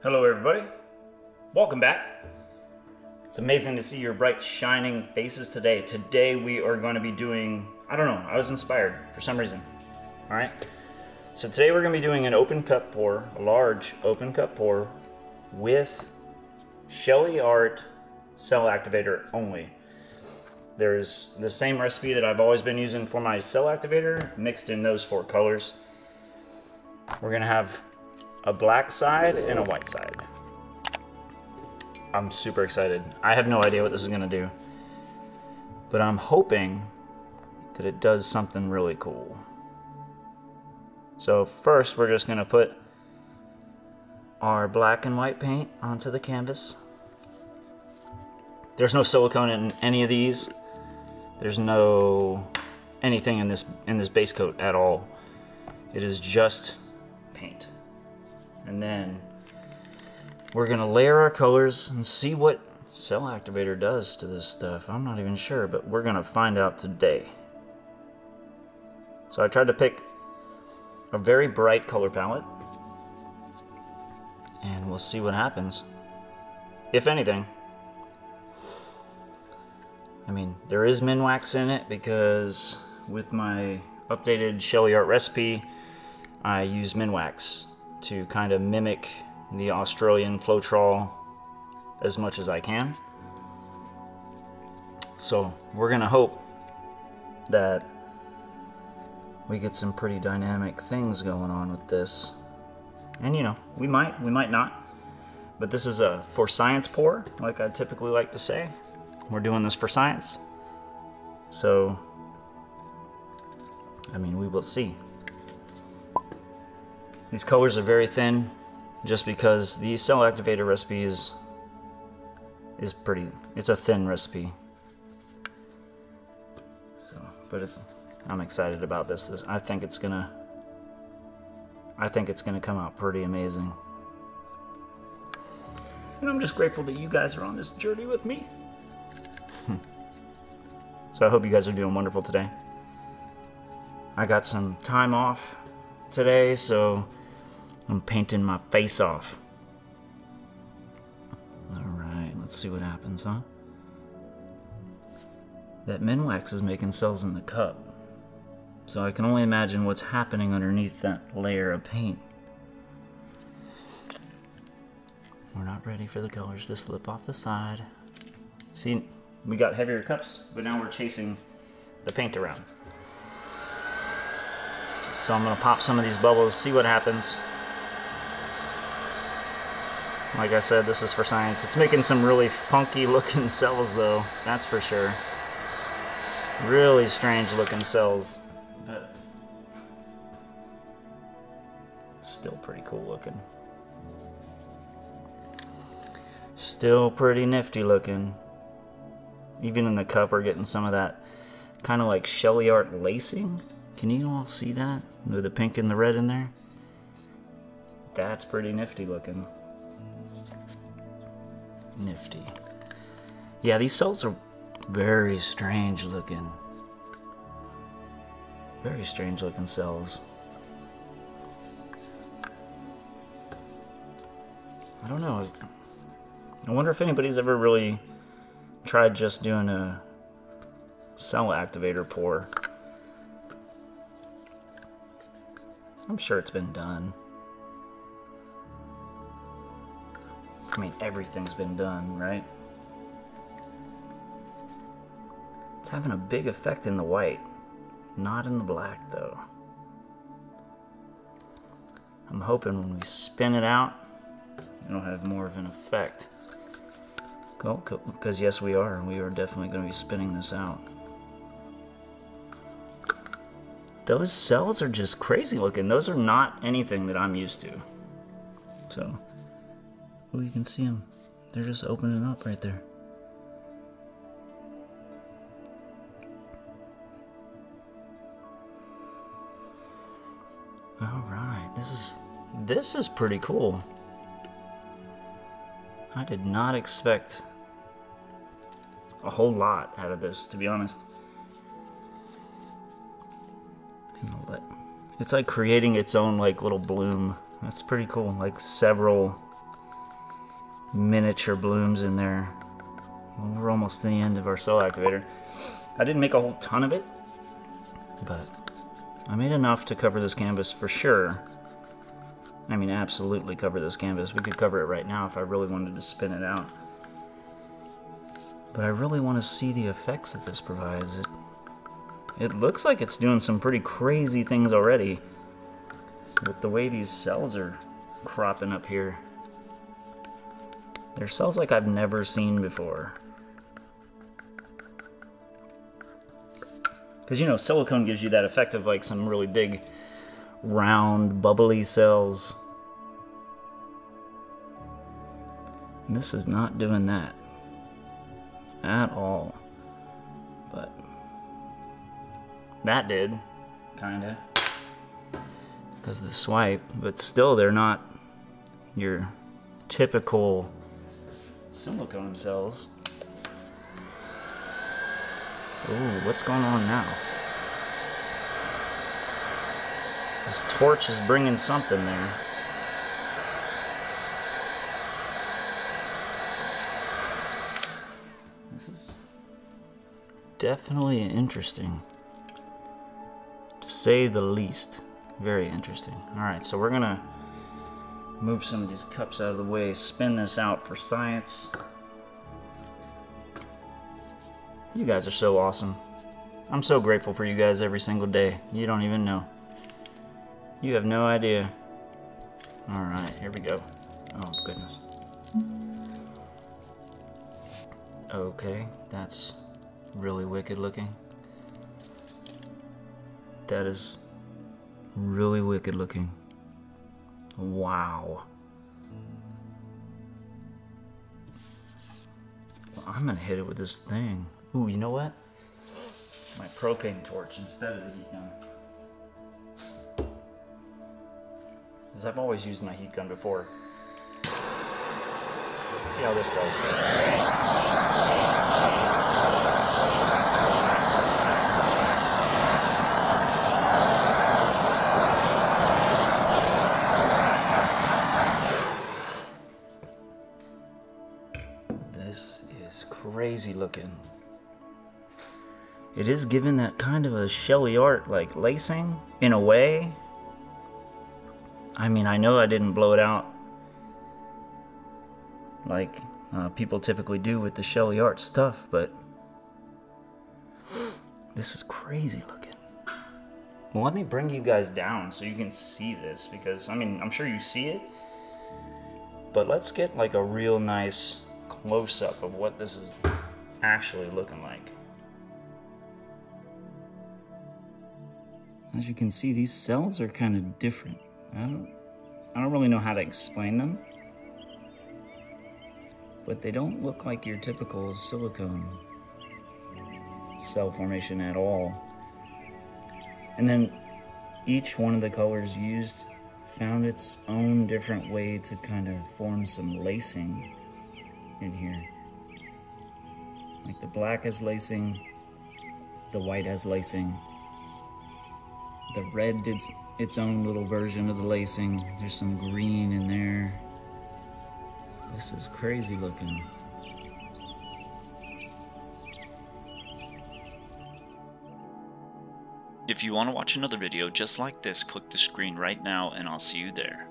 Hello everybody, welcome back. It's amazing to see your bright shining faces today. Today we are going to be doing, I don't know, I was inspired for some reason. Alright, so today we're going to be doing an open cup pour, a large open cup pour with sheleeart CELL Activator only. There's the same recipe that I've always been using for my CELL Activator, mixed in those 4 colors. We're going to have a black side and a white side. I'm super excited. I have no idea what this is gonna do, but I'm hoping that it does something really cool. So first we're just gonna put our black and white paint onto the canvas. There's no silicone in any of these. There's no anything in this base coat at all. It is just paint. And then we're gonna layer our colors and see what CELL Activator does to this stuff. I'm not even sure, but we're gonna find out today. So I tried to pick a very bright color palette, and we'll see what happens, if anything. I mean, there is Minwax in it because with my updated sheleeart recipe, I use Minwax to kind of mimic the Australian Floetrol as much as I can. So we're gonna hope that we get some pretty dynamic things going on with this. And you know, we might not. But this is a for science pour, like I typically like to say. We're doing this for science. So, I mean, we will see. These colors are very thin, just because the CELL Activator recipe is pretty, it's a thin recipe. So, but I'm excited about this. I think it's gonna come out pretty amazing. And I'm just grateful that you guys are on this journey with me. So I hope you guys are doing wonderful today. I got some time off today, so I'm painting my face off. Alright, let's see what happens, huh? That Minwax is making cells in the cup. So I can only imagine what's happening underneath that layer of paint. We're not ready for the colors to slip off the side. See, we got heavier cups, but now we're chasing the paint around. So I'm gonna pop some of these bubbles, see what happens. Like I said, this is for science. It's making some really funky looking cells though, that's for sure. Really strange looking cells, but still pretty cool looking. Still pretty nifty looking. Even in the cup we're getting some of that kind of like sheleeart lacing. Can you all see that? With the pink and the red in there? That's pretty nifty looking. Nifty. Yeah, these cells are very strange looking. Very strange looking cells. I don't know. I wonder if anybody's ever really tried just doing a CELL Activator pour. I'm sure it's been done. I mean, everything's been done, right? It's having a big effect in the white, not in the black though. I'm hoping when we spin it out, it'll have more of an effect. Cool, because yes, we are definitely going to be spinning this out. Those cells are just crazy looking. Those are not anything that I'm used to. So, oh, you can see them. They're just opening up right there. All right, this is pretty cool. I did not expect a whole lot out of this, to be honest. It's like creating its own like little bloom. That's pretty cool. Like several miniature blooms in there. Well, we're almost to the end of our cell activator. I didn't make a whole ton of it, but I made enough to cover this canvas for sure. I mean, absolutely cover this canvas. We could cover it right now if I really wanted to spin it out. But I really want to see the effects that this provides. It looks like it's doing some pretty crazy things already with the way these cells are cropping up here. They're cells like I've never seen before. Because, you know, silicone gives you that effect of like some really big, round, bubbly cells. And this is not doing that at all. But that did, kinda. Because of the swipe, but still they're not your typical silicone cells. Ooh, what's going on now? This torch is bringing something there. This is definitely interesting, to say the least. Very interesting. Alright, so we're gonna move some of these cups out of the way, spin this out for science. You guys are so awesome. I'm so grateful for you guys every single day. You don't even know. You have no idea. Alright, here we go. Oh, goodness. Okay, that's really wicked looking. That is really wicked looking. Wow. Well, I'm gonna hit it with this thing. Ooh, you know what? My propane torch instead of the heat gun. Because I've always used my heat gun before. Let's see how this does. This is crazy looking. It is given that kind of a sheleeart like lacing in a way. I mean, I know I didn't blow it out like people typically do with the sheleeart stuff, but this is crazy looking. Well, let me bring you guys down so you can see this, because I mean, I'm sure you see it, but let's get like a real nice close-up of what this is actually looking like. As you can see, these cells are kind of different. I don't really know how to explain them, but they don't look like your typical silicone cell formation at all. And then each one of the colors used found its own different way to kind of form some lacing in here. Like the black has lacing, the white has lacing, the red did its own little version of the lacing. There's some green in there. This is crazy looking. If you want to watch another video just like this, click the screen right now and I'll see you there.